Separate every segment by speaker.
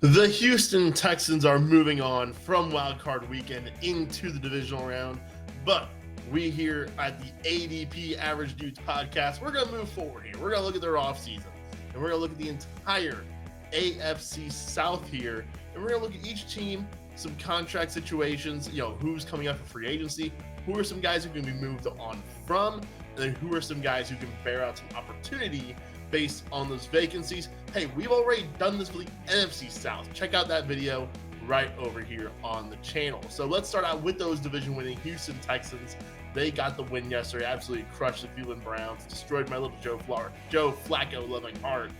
Speaker 1: The Houston Texans are moving on from Wild Card Weekend into the divisional round, but we here at the ADP Average Dudes podcast, we're going to move forward here. We're going to look at their offseason, and we're going to look at the entire AFC South here, and we're going to look at each team, some contract situations, who's coming up for free agency, who are some guys who can be moved on from, and then who are some guys who can bear out some opportunity based on those vacancies. Hey, we've already done this for the NFC South. Check out that video right over here on the channel. So let's start out with those division-winning Houston Texans. They got the win yesterday, absolutely crushed the Cleveland Browns, destroyed my little Joe Flacco loving heart.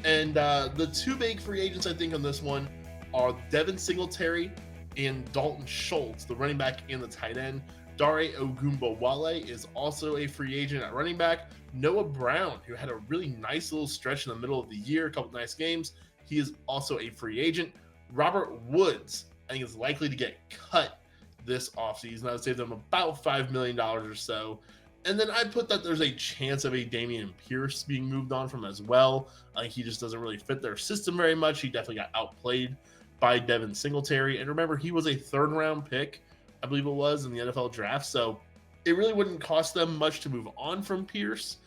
Speaker 1: And the two big free agents, I think, on this one are Devin Singletary and Dalton Schultz, the running back and the tight end. Dare Ogunbowale is also a free agent at running back. Noah Brown, who had a really nice little stretch in the middle of the year, a couple nice games, he is also a free agent. Robert Woods, I think, is likely to get cut this offseason. I would save them about $5 million or so. And then I put that there's a chance of a Dameon Pierce being moved on from as well. I think he just doesn't really fit their system very much. He definitely got outplayed by Devin Singletary. And remember, he was a third-round pick, I believe it was, in the NFL draft. So it really wouldn't cost them much to move on from Pierce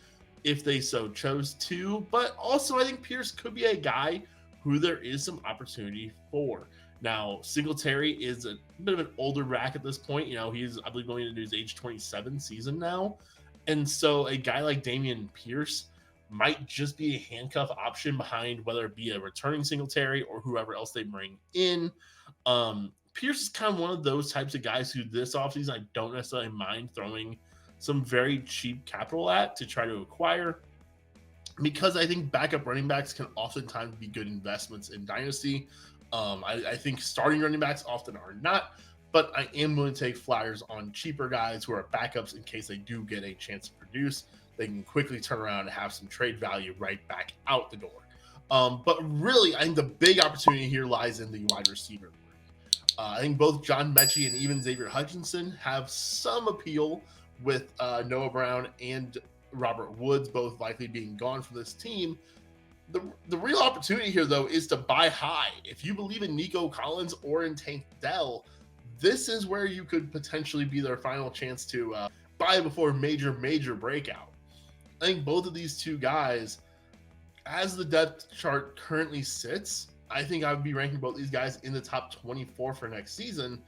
Speaker 1: if they so chose to. But also, I think Pierce could be a guy who there is some opportunity for. Now, Singletary is a bit of an older back at this point. He's, I believe, going into his age 27 season now. And so a guy like Dameon Pierce might just be a handcuff option behind whether it be a returning Singletary or whoever else they bring in. Pierce is kind of one of those types of guys who this offseason I don't necessarily mind throwing some very cheap capital at to try to acquire, because I think backup running backs can oftentimes be good investments in Dynasty. I think starting running backs often are not, but I am willing to take flyers on cheaper guys who are backups in case they do get a chance to produce. They can quickly turn around and have some trade value right back out the door. But really, I think the big opportunity here lies in the wide receiver. I think both John Mechie and even Xavier Hutchinson have some appeal with Noah Brown and Robert Woods both likely being gone from this team. The real opportunity here, though, is to buy high. If you believe in Nico Collins or in Tank Dell, this is where you could potentially be their final chance to buy before major breakout. I think both of these two guys, as the depth chart currently sits, I think I would be ranking both these guys in the top 24 for next season.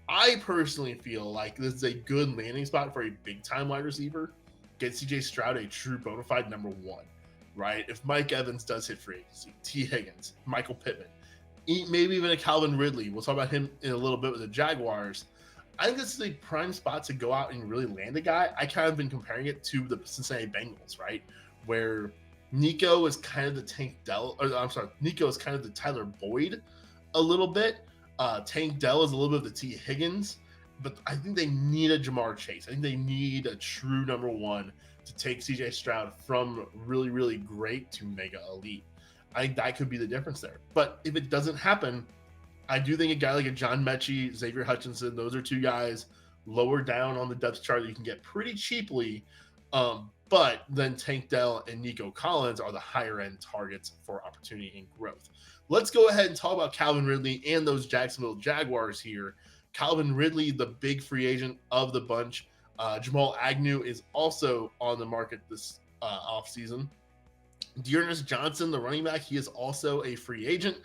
Speaker 1: I personally feel like this is a good landing spot for a big-time wide receiver. Get C.J. Stroud a true bona fide number one, right? If Mike Evans does hit free agency, T. Higgins, Michael Pittman, maybe even a Calvin Ridley. We'll talk about him in a little bit with the Jaguars. I think this is a prime spot to go out and really land a guy. I kind of been comparing it to the Cincinnati Bengals, right? Where Nico is kind of the Nico is kind of the Tyler Boyd a little bit. Tank Dell is a little bit of the T. Higgins, but I think they need a Jamar Chase. I think they need a true number one to take C.J. Stroud from really, really great to mega elite. I think that could be the difference there. But if it doesn't happen, I do think a guy like a John Mechie, Xavier Hutchinson, those are two guys lower down on the depth chart that you can get pretty cheaply. But then Tank Dell and Nico Collins are the higher end targets for opportunity and growth. Let's go ahead and talk about Calvin Ridley and those Jacksonville Jaguars here. Calvin Ridley, the big free agent of the bunch. Jamal Agnew is also on the market this offseason. Dearness Johnson, the running back, he is also a free agent.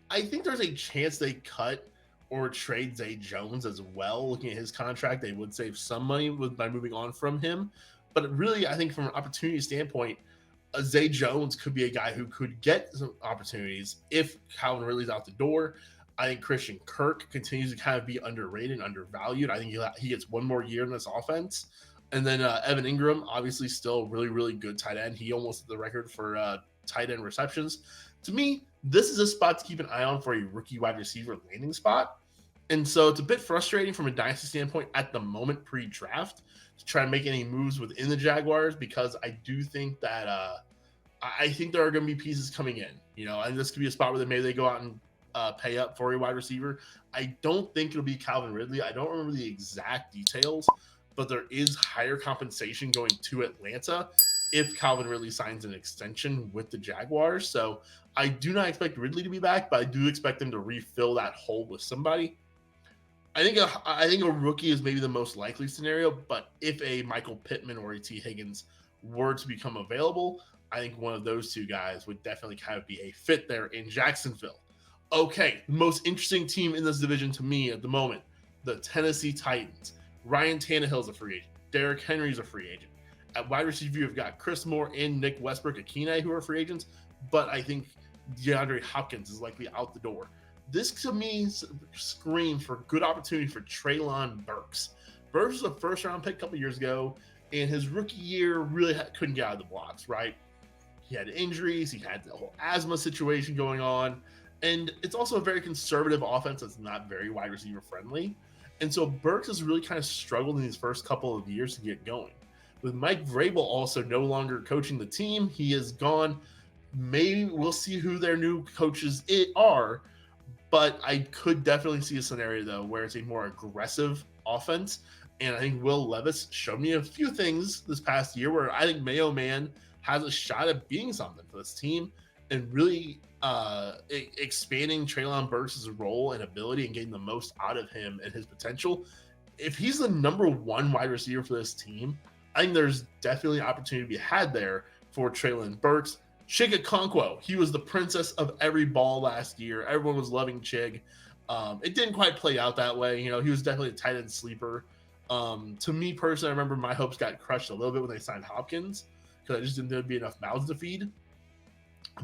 Speaker 1: I think there's a chance they cut or trade Zay Jones as well. Looking at his contract, they would save some money by moving on from him. But really, I think from an opportunity standpoint, Zay Jones could be a guy who could get some opportunities if Calvin Ridley's out the door. I think Christian Kirk continues to kind of be underrated and undervalued. I think he gets one more year in this offense. And then Evan Ingram, obviously still really, really good tight end. He almost hit the record for tight end receptions. To me, this is a spot to keep an eye on for a rookie wide receiver landing spot. And so it's a bit frustrating from a dynasty standpoint at the moment pre-draft to try and make any moves within the Jaguars, because I do think that I think there are going to be pieces coming in, and this could be a spot where maybe they go out and pay up for a wide receiver. I don't think it'll be Calvin Ridley. I don't remember the exact details, but there is higher compensation going to Atlanta if Calvin Ridley signs an extension with the Jaguars. So I do not expect Ridley to be back, but I do expect them to refill that hole with somebody. I think a rookie is maybe the most likely scenario, but if a Michael Pittman or a T. Higgins were to become available, I think one of those two guys would definitely kind of be a fit there in Jacksonville. Okay, the most interesting team in this division to me at the moment, the Tennessee Titans. Ryan Tannehill is a free agent. Derrick Henry is a free agent. At wide receiver, you've got Chris Moore and Nick Westbrook-Ikhine who are free agents, but I think DeAndre Hopkins is likely out the door. This to me screams for good opportunity for Treylon Burks. Burks was a first-round pick a couple years ago, and his rookie year really couldn't get out of the blocks, right? He had injuries. He had the whole asthma situation going on. And it's also a very conservative offense that's not very wide receiver friendly. And so Burks has really kind of struggled in these first couple of years to get going. With Mike Vrabel also no longer coaching the team, he is gone. Maybe we'll see who their new coaches are. But I could definitely see a scenario, though, where it's a more aggressive offense. And I think Will Levis showed me a few things this past year where I think Mayo Man has a shot at being something for this team and really expanding Treylon Burks' role and ability and getting the most out of him and his potential. If he's the number one wide receiver for this team, I think there's definitely an opportunity to be had there for Treylon Burks. Chig Okonkwo, he was the princess of every ball last year. Everyone was loving Chig. It didn't quite play out that way. He was definitely a tight end sleeper. To me personally, I remember my hopes got crushed a little bit when they signed Hopkins because I just didn't think there'd be enough mouths to feed.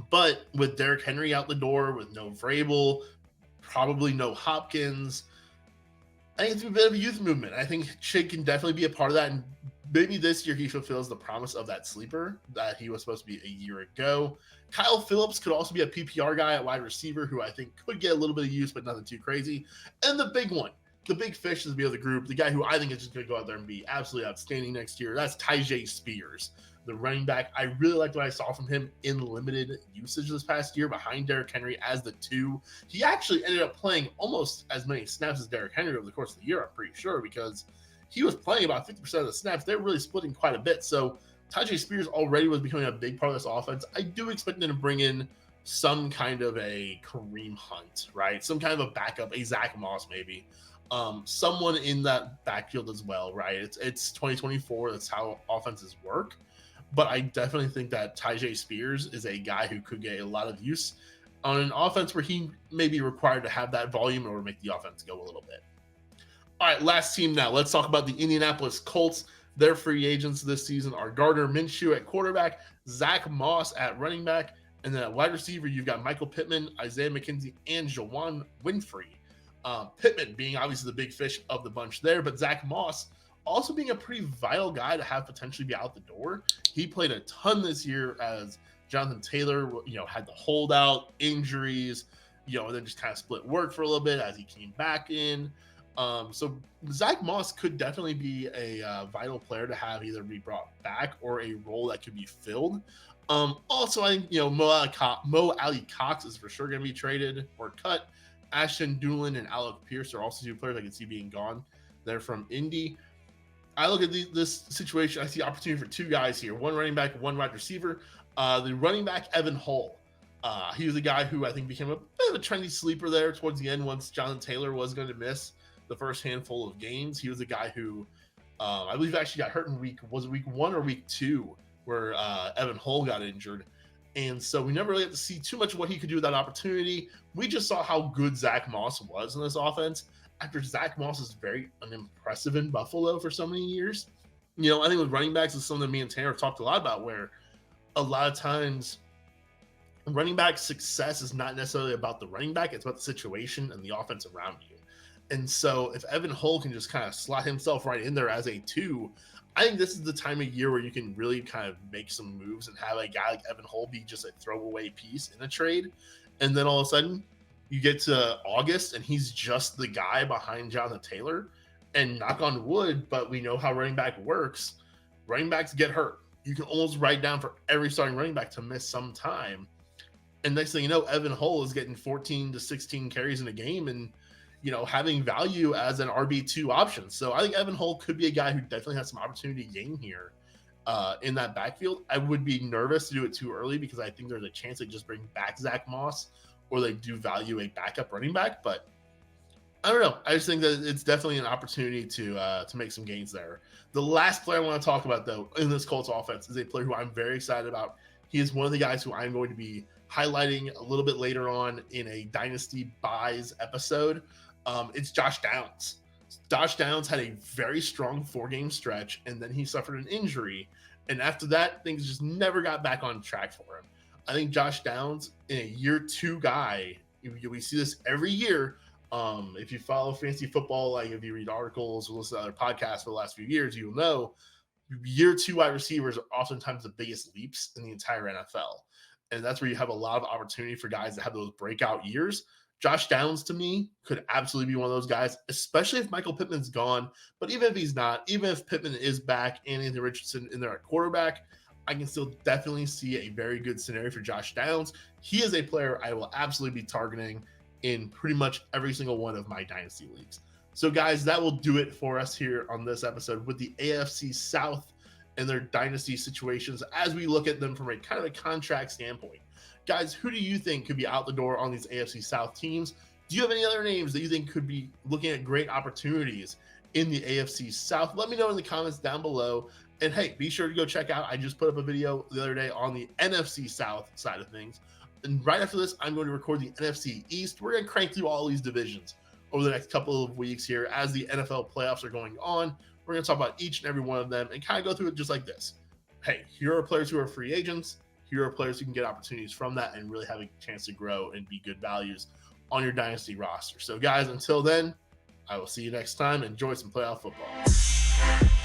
Speaker 1: But with Derrick Henry out the door, with no Vrabel, probably no Hopkins, I think it's a bit of a youth movement. I think Chig can definitely be a part of that, and maybe this year he fulfills the promise of that sleeper that he was supposed to be a year ago. Kyle Phillips could also be a PPR guy at wide receiver who I think could get a little bit of use, but nothing too crazy. And the big one, the big fish is the other group, the guy who I think is just going to go out there and be absolutely outstanding next year. That's Tyjae Spears, the running back. I really liked what I saw from him in limited usage this past year behind Derrick Henry as the 2. He actually ended up playing almost as many snaps as Derrick Henry over the course of the year, I'm pretty sure, because he was playing about 50% of the snaps. They're really splitting quite a bit. So Tyjae Spears already was becoming a big part of this offense. I do expect them to bring in some kind of a Kareem Hunt, right? Some kind of a backup, a Zach Moss maybe. Someone in that backfield as well, right? It's 2024. That's how offenses work. But I definitely think that Tyjae Spears is a guy who could get a lot of use on an offense where he may be required to have that volume or make the offense go a little bit. All right, last team now. Let's talk about the Indianapolis Colts. Their free agents this season are Gardner Minshew at quarterback, Zach Moss at running back, and then at wide receiver, you've got Michael Pittman, Isaiah McKenzie, and Juwann Winfrey. Pittman being obviously the big fish of the bunch there, but Zach Moss also being a pretty vital guy to have potentially be out the door. He played a ton this year as Jonathan Taylor, had the holdout, injuries, and then just kind of split work for a little bit as he came back in. So Zach Moss could definitely be a vital player to have either be brought back or a role that could be filled. Also, I think, Mo Alley Cox is for sure going to be traded or cut. Ashton Doolin and Alec Pierce are also 2 players I can see being gone. They're from Indy. I look at this situation, I see opportunity for 2 guys here, 1 running back, 1 wide receiver. The running back, Evan Hull. He was a guy who I think became a bit of a trendy sleeper there towards the end once Jonathan Taylor was going to miss the first handful of games. He was a guy who I believe actually got hurt in week 1 or week 2 where Evan Hull got injured. And so we never really got to see too much of what he could do with that opportunity. We just saw how good Zach Moss was in this offense after Zach Moss is very unimpressive in Buffalo for so many years. I think with running backs is something me and Tanner have talked a lot about, where a lot of times running back success is not necessarily about the running back. It's about the situation and the offense around you. And so if Evan Hull can just kind of slot himself right in there as a 2, I think this is the time of year where you can really kind of make some moves and have a guy like Evan Hull be just a throwaway piece in a trade. And then all of a sudden you get to August and he's just the guy behind Jonathan Taylor. And knock on wood, but we know how running back works. Running backs get hurt. You can almost write down for every starting running back to miss some time. And next thing you know, Evan Hull is getting 14 to 16 carries in a game and, having value as an RB2 option. So I think Evan Hull could be a guy who definitely has some opportunity to gain here in that backfield. I would be nervous to do it too early because I think there's a chance they just bring back Zach Moss or they do value a backup running back. But I don't know. I just think that it's definitely an opportunity to make some gains there. The last player I want to talk about, though, in this Colts offense is a player who I'm very excited about. He is one of the guys who I'm going to be highlighting a little bit later on in a Dynasty Buys episode. It's Josh Downs. Josh Downs had a very strong 4-game stretch, and then he suffered an injury. And after that, things just never got back on track for him. I think Josh Downs, in a year 2 guy, we see this every year. If you follow fantasy football, like if you read articles or listen to other podcasts for the last few years, you'll know year 2 wide receivers are oftentimes the biggest leaps in the entire NFL. And that's where you have a lot of opportunity for guys that have those breakout years. Josh Downs, to me, could absolutely be one of those guys, especially if Michael Pittman's gone. But even if he's not, even if Pittman is back and Anthony Richardson in there at quarterback, I can still definitely see a very good scenario for Josh Downs. He is a player I will absolutely be targeting in pretty much every single one of my Dynasty leagues. So, guys, that will do it for us here on this episode with the AFC South and their Dynasty situations as we look at them from a kind of a contract standpoint. Guys, who do you think could be out the door on these AFC South teams? Do you have any other names that you think could be looking at great opportunities in the AFC South? Let me know in the comments down below. And hey, be sure to go check out, I just put up a video the other day on the NFC South side of things. And right after this, I'm going to record the NFC East. We're going to crank through all these divisions over the next couple of weeks here as the NFL playoffs are going on. We're going to talk about each and every one of them and kind of go through it just like this. Hey, here are players who are free agents. Here are players who can get opportunities from that and really have a chance to grow and be good values on your Dynasty roster. So, guys, until then, I will see you next time. Enjoy some playoff football.